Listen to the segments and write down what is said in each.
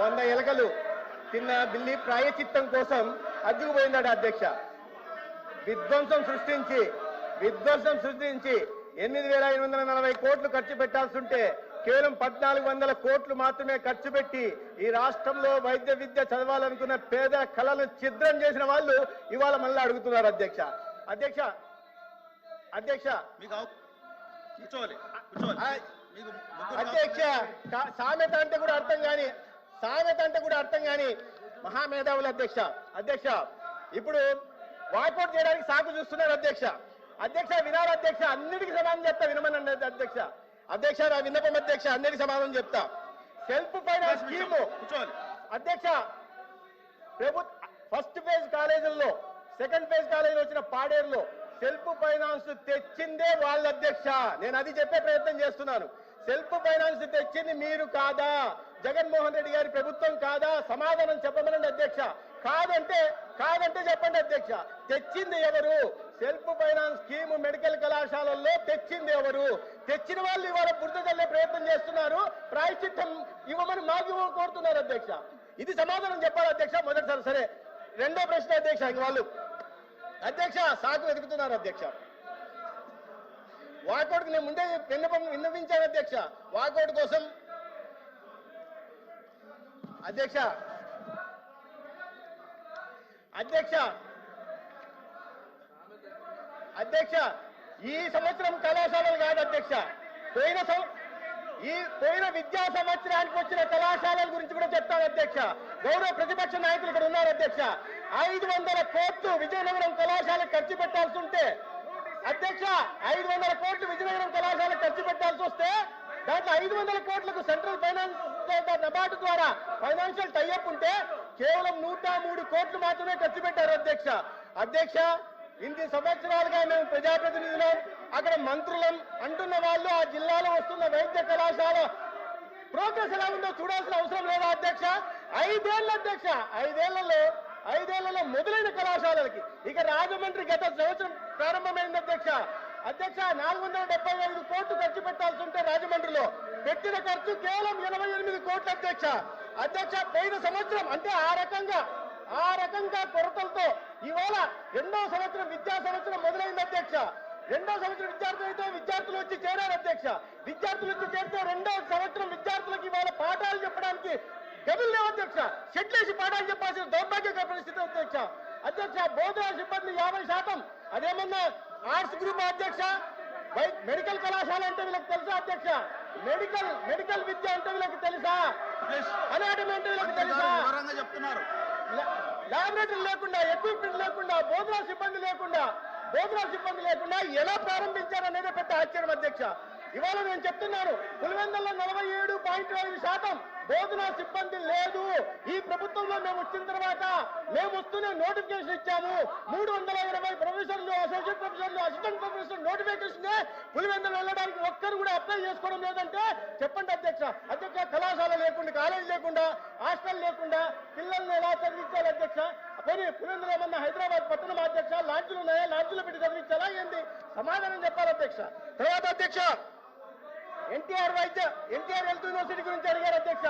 100 ఎలకలు తిన్న బిల్లి ప్రాయచిత్తం కోసం అడ్డుకుపోయిందట అధ్యక్ష. విధ్వంసం సృష్టించి 8,840 కోట్లు ఖర్చు పెట్టాల్సి ఉంటే కేవలం 1,400 కోట్లు మాత్రమే ఖర్చు పెట్టి ఈ రాష్ట్రంలో వైద్య విద్య చదవాలనుకున్న పేద కళలను ఛిద్రం చేసిన వాళ్ళు ఇవాళ మళ్ళీ అడుగుతున్నారు అధ్యక్ష. అధ్యక్ష సామెత అంటే కూడా అర్థం కాని మహామేధావులు అధ్యక్ష ఇప్పుడు వాకౌట్ చేయడానికి సాకు చూస్తున్నారు అధ్యక్ష వినాలి అధ్యక్ష, అన్నిటికీ సమాధానం చెప్తా వినమనండి అధ్యక్ష నా విన్నపం అధ్యక్ష, అన్నిటికీ సమాధానం చెప్తా. సెల్ఫ్ ఫైనాన్స్ స్కీమ్ అధ్యక్ష, ఫస్ట్ ఫేజ్ కాలేజీల్లో సెకండ్ ఫేజ్ కాలేజీలో వచ్చిన పాడేరులో సెల్ఫ్ ఫైనాన్స్ తెచ్చిందే వాళ్ళ అధ్యక్ష. నేను అది చెప్పే ప్రయత్నం చేస్తున్నాను. సెల్ఫ్ ఫైనాన్స్ తెచ్చింది మీరు కాదా, జగన్మోహన్ రెడ్డి గారి ప్రభుత్వం కాదా? సమాధానం చెప్పమనండి అధ్యక్ష. కాదంటే చెప్పండి అధ్యక్ష, తెచ్చింది ఎవరు? సెల్ఫ్ ఫైనాన్స్ స్కీమ్ మెడికల్ కళాశాలల్లో తెచ్చింది ఎవరు? తెచ్చిన వాళ్ళు ఇవాళ బురద చల్లే ప్రయత్నం చేస్తున్నారు, ప్రాయశ్చిత్తం ఇవ్వమని మాకు కోరుతున్నారు అధ్యక్ష. ఇది సమాధానం చెప్పాలి అధ్యక్ష మొదటిసారి. సరే, రెండో ప్రశ్న అధ్యక్ష, ఇంక వాళ్ళు అధ్యక్ష సాకు వెతుకుతున్నారు అధ్యక్ష. వాకౌట్కి నేను ముందే విన్నవించాను అధ్యక్ష, వాకౌట్ కోసం అధ్యక్ష ఈ సంవత్సరం కళాశాలలు కాదు అధ్యక్ష, పోయిన విద్యా సంవత్సరానికి వచ్చిన కళాశాలల గురించి కూడా చెప్తాను అధ్యక్ష. గౌరవ ప్రతిపక్ష నాయకులు ఇక్కడ ఉన్నారు అధ్యక్ష. 500 కోట్లు విజయనగరం కళాశాలకు ఖర్చు పెట్టాల్సి ఉంటే అధ్యక్ష, 500 కోట్లు విజయనగరం కళాశాలకు ఖర్చు పెట్టాల్సి వస్తే దాంట్లో 500 కోట్లకు సెంట్రల్ ఫైనాన్స్ నబార్డు ద్వారా ఫైనాన్షియల్ టైఅప్ ఉంటే కేవలం 103 కోట్లు మాత్రమే ఖర్చు పెట్టారు అధ్యక్ష. ఇన్ని సంవత్సరాలుగా మేము ప్రజాప్రతినిధులం, అక్కడ మంత్రులం అంటున్న వాళ్ళు ఆ జిల్లాలో వస్తున్న వైద్య కళాశాల ప్రోగ్రెస్ ఎలా ఉందో చూడాల్సిన అవసరం లేదా అధ్యక్ష? 5 ఏళ్ళు అధ్యక్ష, 5 ఏళ్లలో మొదలైన కళాశాలలకి ఇక రాజమండ్రి గత సంవత్సరం ప్రారంభమైంది అధ్యక్ష. 475 కోట్లు ఖర్చు పెట్టాల్సి ఉంటే రాజమండ్రిలో పెట్టిన ఖర్చు కేవలం 88 కోట్లు అధ్యక్ష. పోయిన సంవత్సరం అంటే ఆ రకంగా కొరతలతో ఇవాళ రెండో సంవత్సరం విద్యా సంవత్సరం మొదలైంది అధ్యక్ష. రెండో సంవత్సరం విద్యార్థులు వచ్చి చేరారు అధ్యక్ష. విద్యార్థులు వచ్చి చేరితే రెండో సంవత్సరం విద్యార్థులకు ఇవాళ పాఠాలు చెప్పడానికి గదులు లేవు అధ్యక్ష. షెడ్లేసి పాఠాలు చెప్పాల్సిన దౌర్భాగ్యకర పరిస్థితి అధ్యక్ష. బోధన సిబ్బంది 50%, అదేమన్నా ఆర్ట్స్ గ్రూప్ అధ్యక్ష. మెడికల్ కళాశాల అంటే వీళ్ళకి తెలుసా అధ్యక్ష? మెడికల్ విద్య అంటే వీళ్ళకి తెలుసా? అనాటమీ అంటే వీళ్ళకి తెలుసా? ల్యాబొరేటరీ లేకుండా, ఎక్విప్మెంట్ లేకుండా, బోధనా సిబ్బంది లేకుండా ఎలా ప్రారంభించారనేది పెద్ద ఆశ్చర్యం అధ్యక్ష. ఇవాళ నేను చెప్తున్నాను, పులివెందుల్లో 47.5% బోధనా సిబ్బంది లేదు. ఈ ప్రభుత్వంలో మేము వచ్చిన తర్వాత మేము వస్తూనే నోటిఫికేషన్ ఇచ్చాము. 320 ప్రొఫెసర్లు, అసోసియేట్ ప్రొఫెసర్లు, అసిస్టెంట్ ప్రొఫెసర్ నోటిఫికేషన్ పులివెందులు వెళ్ళడానికి ఒక్కరు కూడా అప్లై చేసుకోవడం లేదంటే చెప్పండి అధ్యక్ష. కళాశాల లేకుండా, కాలేజ్ లేకుండా, హాస్టల్ లేకుండా పిల్లల్ని ఎలా చదివించాలి అధ్యక్ష? పోనీ పులివెందులు ఏమన్నా హైదరాబాద్ పట్టణం అధ్యక్ష లాంచ్లు ఉన్నాయా? లాంచ్లు పెట్టి చదివించాలా ఏంది? సమాధానం చెప్పాలి అధ్యక్ష. తర్వాత అధ్యక్ష, ఎన్టీఆర్ హెల్త్ యూనివర్సిటీ గురించి అడిగారు అధ్యక్ష.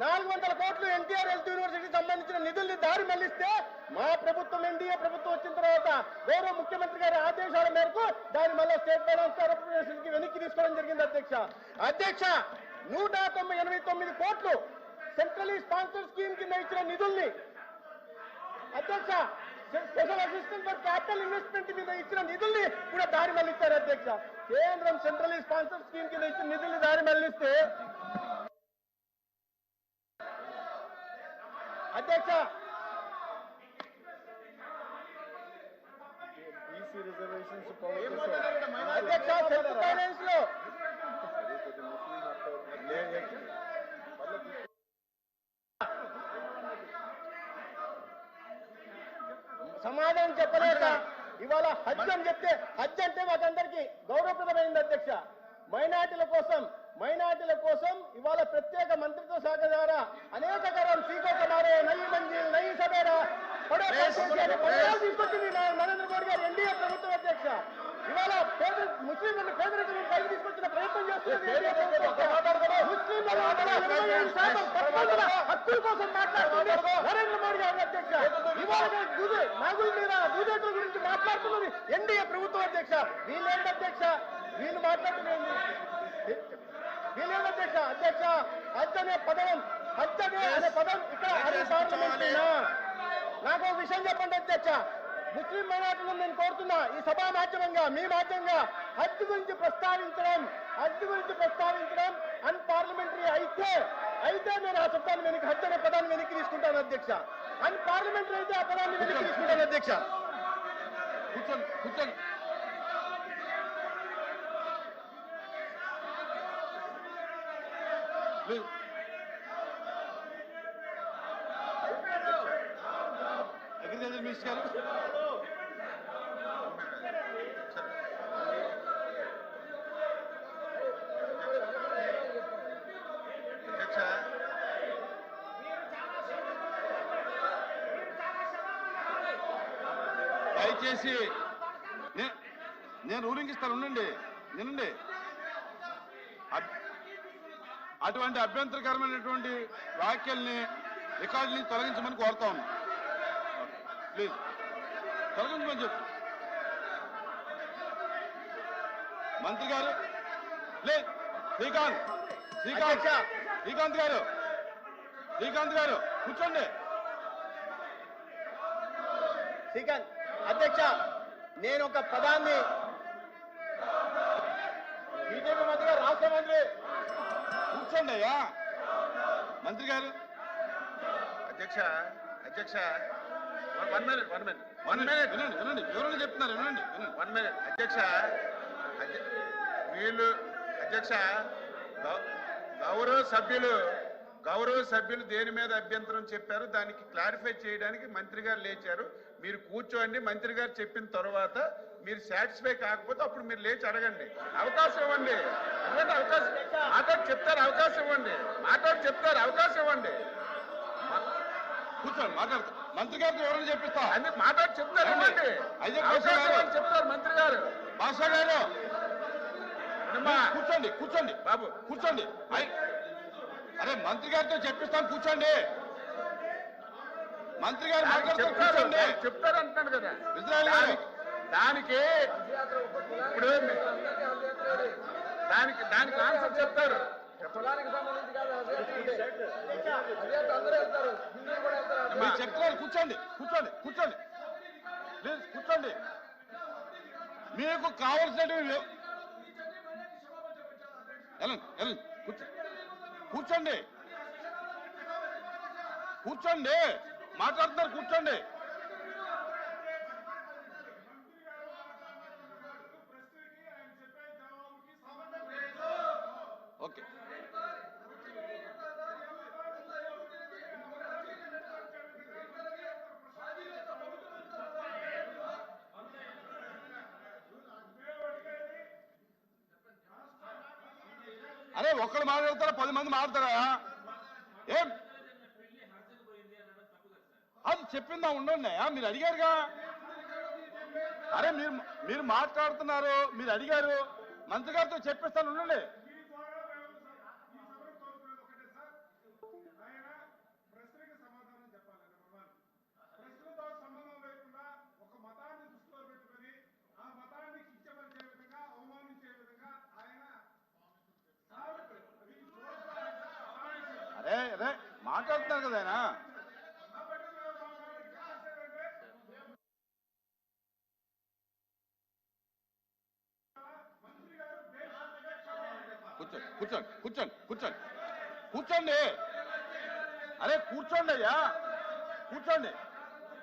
400 కోట్లు ఎన్టీఆర్ హెల్త్ యూనివర్సిటీకి సంబంధించిన నిధుల్ని దారి మళ్లిస్తే మా ప్రభుత్వం, ఎన్డీఏ ప్రభుత్వం వచ్చిన తర్వాత గౌరవ ముఖ్యమంత్రి గారి ఆదేశాల మేరకు దాన్ని మళ్ళీ స్టేట్ ఫైనాన్స్ కార్పొరేషన్ కి వెనక్కి తీసుకోవడం జరిగింది అధ్యక్ష. 189 కోట్లు సెంట్రలీ స్పాన్సర్ స్కీమ్ కింద ఇచ్చిన నిధుల్ని అధ్యక్ష, special assistant for capital investment మీద ఇచ్చిన నిధుల్ని కూడా దారి మళ్లిస్తారు అధ్యక్ష. కేంద్రం సెంట్రల్ స్పాన్సర్ స్కీమ్ కింద ఇచ్చిన నిధుల్ని దారి మళ్లిస్తే అధ్యక్ష, సెల్ఫ్ ఫైనాన్స్ లో సమాధానం చెప్పలేక ఇవాళ హజ్ అని చెప్తే, హజ్ అంటే మాకందరికీ గౌరవప్రదమైంది అధ్యక్ష. మైనార్టీల కోసం ఇవాళ ప్రత్యేక మంత్రిత్వ శాఖ ద్వారా అనేక కరం సీకో కమారో, నయీ మంజిల్, నయీ సవేరా తీసుకొచ్చింది నరేంద్ర మోడీ గారు, ఎన్డీఏ ప్రభుత్వం అధ్యక్ష. ఇవాళ ముస్లింలను పేదరికం పైకి తీసుకొచ్చిన ప్రయత్నం చేస్తుంది. ముస్లింల హక్కు నాగుల కోసం మాట్లాడుతుంది నరేంద్ర మోడీ గారు అధ్యక్ష. ఇవాళ నాగుల మీద దూదేట్ల గురించి మాట్లాడుతున్నది ఎన్డీఏ ప్రభుత్వం అధ్యక్ష. వీళ్ళేంటి అధ్యక్ష, వీళ్ళు మాట్లాడుతున్నది వీళ్ళేంటి అధ్యక్ష. అధ్యక్ష హజ్ అనే పదం ఇక్కడ పార్లమెంట్. నాకు ఒక విషయం చెప్పండి అధ్యక్ష, ముస్లిం మైనార్టీలను నేను కోరుతున్నా ఈ సభా మాధ్యమంగా మీ మాధ్యమంగా హజ్ గురించి ప్రస్తావించడం అన్పార్లమెంటరీ అయితే నేను ఆ శబ్దాన్ని వెనక్కి హజ్ అనే పదాన్ని వెనక్కి తీసుకుంటాను అధ్యక్ష. అన్పార్లమెంటరీ అయితే ఆ పదాన్ని వెనక్కి తీసుకుంటాను అధ్యక్ష. కూర్చోండి. అగ్రికల్చర్ మినిస్టర్ గారు దయచేసి నేను రూలింగ్ ఇస్తాను, వినండి. అటువంటి అభ్యంతరకరమైనటువంటి వ్యాఖ్యల్ని రికార్డుని తొలగించమని కోరుతా ఉన్నాం. ప్లీజ్ తొలగించమని చెప్పు. మంత్రి గారు ప్లీజ్. శ్రీకాంత్ గారు కూర్చోండి. శ్రీకాంత్ అధ్యక్ష, నేను ఒక పదాన్ని బీజేపీ మంత్రి గారు, రాష్ట్ర మంత్రి కూర్చోండి అయ్యా. మంత్రి గారు అధ్యక్ష వినండి. ఎవరైనా చెప్తున్నారు వినండి. 1 minute అధ్యక్ష. వీళ్ళు అధ్యక్ష గౌరవ సభ్యులు దేని మీద అభ్యంతరం చెప్పారు దానికి క్లారిఫై చేయడానికి మంత్రి గారు లేచారు. మీరు కూర్చోండి, మంత్రి గారు చెప్పిన తర్వాత మీరు సాటిస్ఫై కాకపోతే అప్పుడు మీరు లేచి అడగండి. అవకాశం ఇవ్వండి. మాట్లాడి చెప్తారు, అవకాశం ఇవ్వండి. కూర్చోండి, మాట్లాడతా. మంత్రి గారితో ఎవరైనా చెప్పిస్తా. అన్ని మాట్లాడి చెప్తారు, చెప్తారు మంత్రి గారు. భాషా గారు కూర్చోండి బాబు, కూర్చోండి. అరే మంత్రి గారితో చెప్పిస్తాను, కూర్చోండి. మంత్రి గారు కూర్చోండి. చెప్తారు అంటున్నాను కదా. ఇజ్రాయెల్ గారు దానికి ఇప్పుడు దానికి ఆన్సర్ చెప్తారు. మీరు చెప్తున్నారు, కూర్చోండి. ప్లీజ్ కూర్చోండి. మీకు కావలసినవి కూర్చోండి. మాట్లాడుతున్నారు, కూర్చోండి. ఓకే. అరే ఒక్కడు మాట్లాడతారా, 10 మంది మాట్లాడతారా? ఏం అది చెప్పిందా? ఉండండి, మీరు అడిగారుగా. అరే మీరు మాట్లాడుతున్నారు, మీరు అడిగారు. మంత్రి గారితో చెప్పిస్తాను, ఉండండి. అరే మాట్లాడుతున్నారు కదా ఆయన. కూర్చోండి. అరే కూర్చోండి అయ్యా, కూర్చోండి.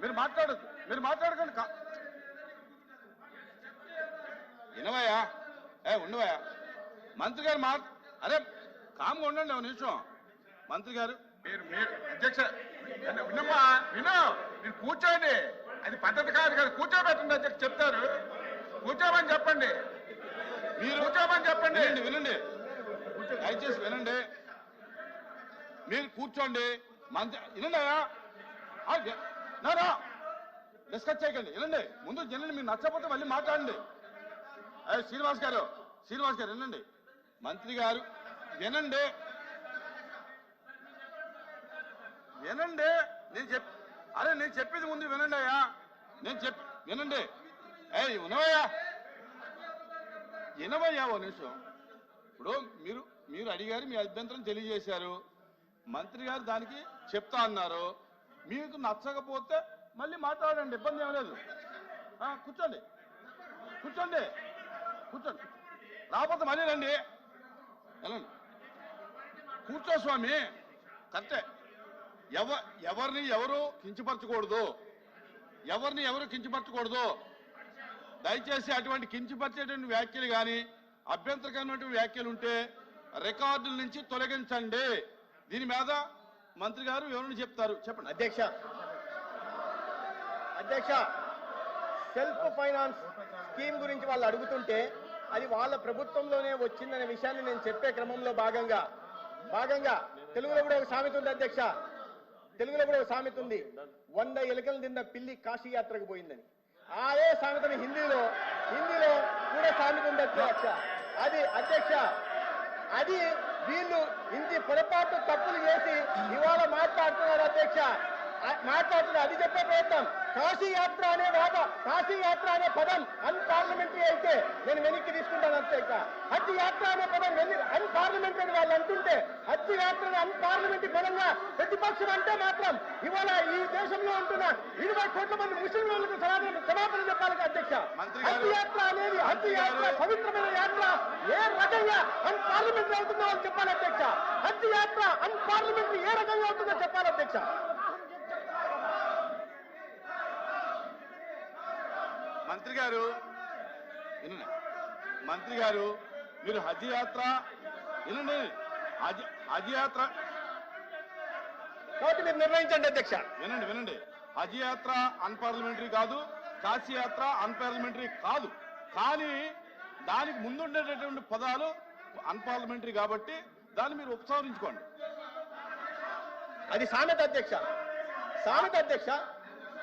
మీరు మాట్లాడకండి. వినవయ్యా, ఉండవయ్యా. మంత్రి గారు అరే కామ్గా ఉండండి ఒక నిమిషం. మంత్రి గారు మీరు అధ్యక్ష వినమ్మా, మీరు కూర్చోండి. అది పద్ధతి కాదు కదా. కూర్చోబెట్టండి అధ్యక్ష, చెప్తారు. కూర్చోమని చెప్పండి. మీరు కూర్చోమని చెప్పండి. వినండి, దయచేసి వినండి. మీరు కూర్చోండి. మంత్రి వినండి అయ్యా, డిస్కస్ చేయకండి. వినండి, ముందు వినండి. మీరు నచ్చకపోతే మళ్ళీ మాట్లాడండి. శ్రీనివాస్ గారు వినండి. మంత్రి గారు వినండి. వినండి నేను చెప్పేది ముందు వినండి అయ్యా. వినండి. వినవయ్యా ఓ నిమిషం. ఇప్పుడు మీరు అడిగారు, మీ అభ్యంతరం తెలియజేశారు. మంత్రి గారు దానికి చెప్తా అన్నారు. మీకు నచ్చకపోతే మళ్ళీ మాట్లాడండి, ఇబ్బంది ఏం లేదు. కూర్చోండి. రాకపోతే మళ్ళీ రండి, వెళ్ళండి. కూర్చో స్వామి, కరెక్టే. ఎవరిని ఎవరు కించపరచకూడదు. దయచేసి అటువంటి కించపరిచేటువంటి వ్యాఖ్యలు కానీ అభ్యంతరకరమైనటువంటి వ్యాఖ్యలు ఉంటే రికార్డుల నుంచి తొలగించండి. దీని మీద మంత్రి గారు వివరణ చెప్తారు. చెప్పండి. అధ్యక్ష, సెల్ఫ్ ఫైనాన్స్ స్కీమ్ గురించి వాళ్ళు అడుగుతుంటే అది వాళ్ళ ప్రభుత్వంలోనే వచ్చిందనే విషయాన్ని నేను చెప్పే క్రమంలో భాగంగా తెలుగులో కూడా ఒక సామెత ఉంది అధ్యక్ష. 100 ఎలుకలు తిన్న పిల్లి కాశీ యాత్రకు పోయిందని. అదే సామెతని హిందీలో కూడా సామెత ఉంది అధ్యక్ష. అది వీళ్ళు ఇంటి పొరపాటు తప్పులు చేసి ఇవాళ మాట్లాడుతున్నారు అధ్యక్ష. అది చెప్పే ప్రయత్నం. కాశీ యాత్ర అనే పదం అన్పార్లమెంటరీ అయితే నేను వెనక్కి తీసుకుంటాను అధ్యక్ష. హజ్ యాత్ర అనే పదం అన్పార్లమెంటరీ వాళ్ళు అంటుంటే హజ్ యాత్రను అన్పార్లమెంటరీ పదంగా ప్రతిపక్షం అంటే మాత్రం ఇవాళ ఈ దేశంలో ఉంటున్న 20 కోట్ల మంది ముస్లింలకు క్షమాపణ చెప్పాలి అధ్యక్ష. హజ్ యాత్ర పవిత్రమైన యాత్ర ఏ రకంగా అన్పార్లమెంటరీ అవుతుందో వాళ్ళు చెప్పాలి అధ్యక్ష. హజ్ యాత్ర అన్పార్లమెంటరీ ఏ రకంగా అవుతుందో చెప్పాలి అధ్యక్ష. మంత్రి గారు మీరు హజ్ యాత్ర కాబట్టి మీరు నిర్ణయించండి అధ్యక్ష. వినండి. హజ్ యాత్ర అన్పార్లమెంటరీ కాదు, కాశీ యాత్ర అన్పార్లమెంటరీ కాదు. కానీ దానికి ముందుండేటటువంటి పదాలు అన్పార్లమెంటరీ కాబట్టి దాన్ని మీరు ఉపసంహరించుకోండి. అది సామెత అధ్యక్ష.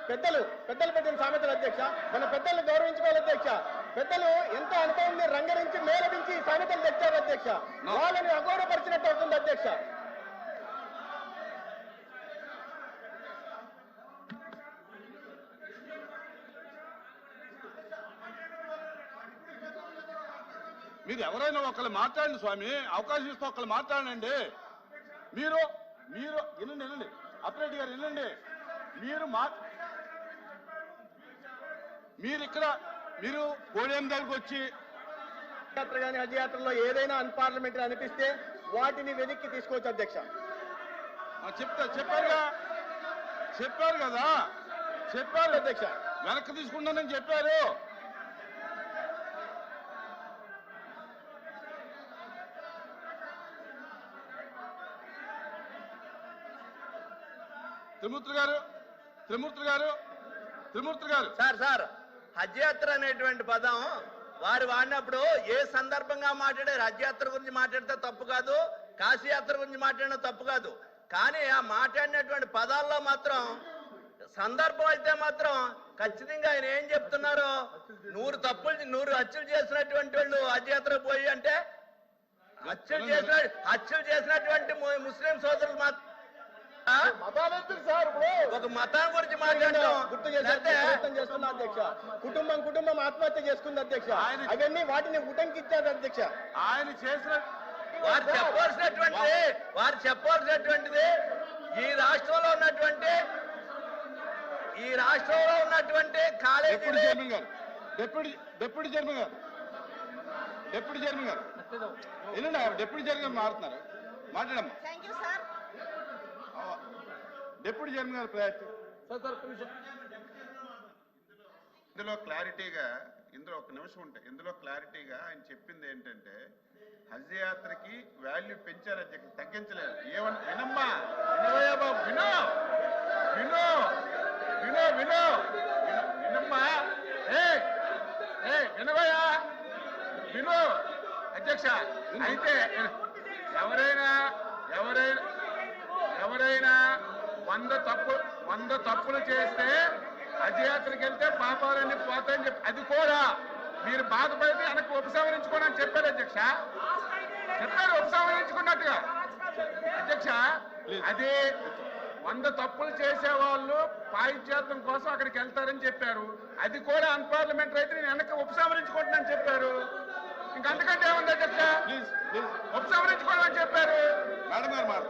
పెద్దలు పెట్టిన సామెతలు అధ్యక్ష. మన పెద్దలను గౌరవించుకోవాలి అధ్యక్ష. పెద్దలు ఎంతో అనుభవం రంగరించి మేలవించి సామెతలు తెచ్చారు అధ్యక్ష. వాళ్ళని అగౌరవపరిచినట్టు అవుతుంది అధ్యక్ష. మీరు ఎవరైనా ఒకళ్ళు మాట్లాడండి స్వామి, అవకాశం ఇస్తే ఒకళ్ళు మాట్లాడండి. మీరు వినండి. అప్రెడ్డి గారు వినండి. మీరు పోడియం దగ్గరకు వచ్చి యాత్ర కానీ హజ్ యాత్రలో ఏదైనా అన్పార్లమెంటరీ అనిపిస్తే వాటిని వెనక్కి తీసుకోవచ్చు అధ్యక్ష. చెప్పారు కదా అధ్యక్ష. వెనక్కి తీసుకుంటానని చెప్పారు. త్రిమూర్తి గారు సార్ హజ్ యాత్ర అనేటువంటి పదం వారు వాడినప్పుడు ఏ సందర్భంగా మాట్లాడారు? హజ్ యాత్ర గురించి మాట్లాడితే తప్పు కాదు, కాశీ యాత్ర గురించి మాట్లాడినా తప్పు కాదు. కానీ ఆ మాట్లాడినటువంటి పదాల్లో మాత్రం సందర్భం అయితే మాత్రం ఖచ్చితంగా ఆయన ఏం చెప్తున్నారు? 100 హత్యలు చేసినటువంటి వాళ్ళు హజ్ యాత్రకు పోయి అంటే హత్యలు చేసినటువంటి ముస్లిం సోదరులు మాత్రం ఒక మతం గురించి గుర్తు చేస్తున్నా అధ్యక్ష. కుటుంబం ఆత్మహత్య చేసుకుంది అధ్యక్ష. అవన్నీ వాటిని ఉటంకిచ్చారు అధ్యక్ష. ఆయన చేసిన వారు చెప్పాల్సినటువంటిది ఈ రాష్ట్రంలో ఉన్నటువంటి కాలేజీ డిప్యూటీ చైర్మన్ గారు ఏంటండి డిప్యూటీ చైర్మన్ మారుతున్నారు. మాట్లాడమ్మా. డిప్యూటీ చైర్మన్ గారు ఇందులో ఒక నిమిషం ఉంటాయి. ఇందులో క్లారిటీగా ఆయన చెప్పింది ఏంటంటే హజ్ యాత్రకి వాల్యూ పెంచారు అధ్యక్ష, తగ్గించలేదు. వినమ్మా, వినవయ్యా బాబు, వినమ్మా, విను అధ్యక్ష. అయితే ఎవరైనా 100 తప్పులు చేస్తే హజ్ యాత్రకి వెళ్తే పాపాలన్నీ పోతాయని చెప్పి అది కూడా మీరు బాధపడితే వెనక్కి ఉపసంహరించుకోండి అని చెప్పారు అధ్యక్ష. చెప్పారు ఉపసంహరించుకున్నట్టుగా అధ్యక్ష. అది 100 తప్పులు చేసే వాళ్ళు పాయిత్యాత్వం కోసం అక్కడికి వెళ్తారని చెప్పారు. అది కూడా అన్పార్లమెంటరీ అయితే నేను వెనక్కి ఉపసంహరించుకుంటున్నాను చెప్పారు. ఇంకంతకంటే ఏముంది అధ్యక్ష? ప్లీజ్ ప్లీజ్ ఉపసంహరించుకోవాలని చెప్పారు. మేడం గారు మాట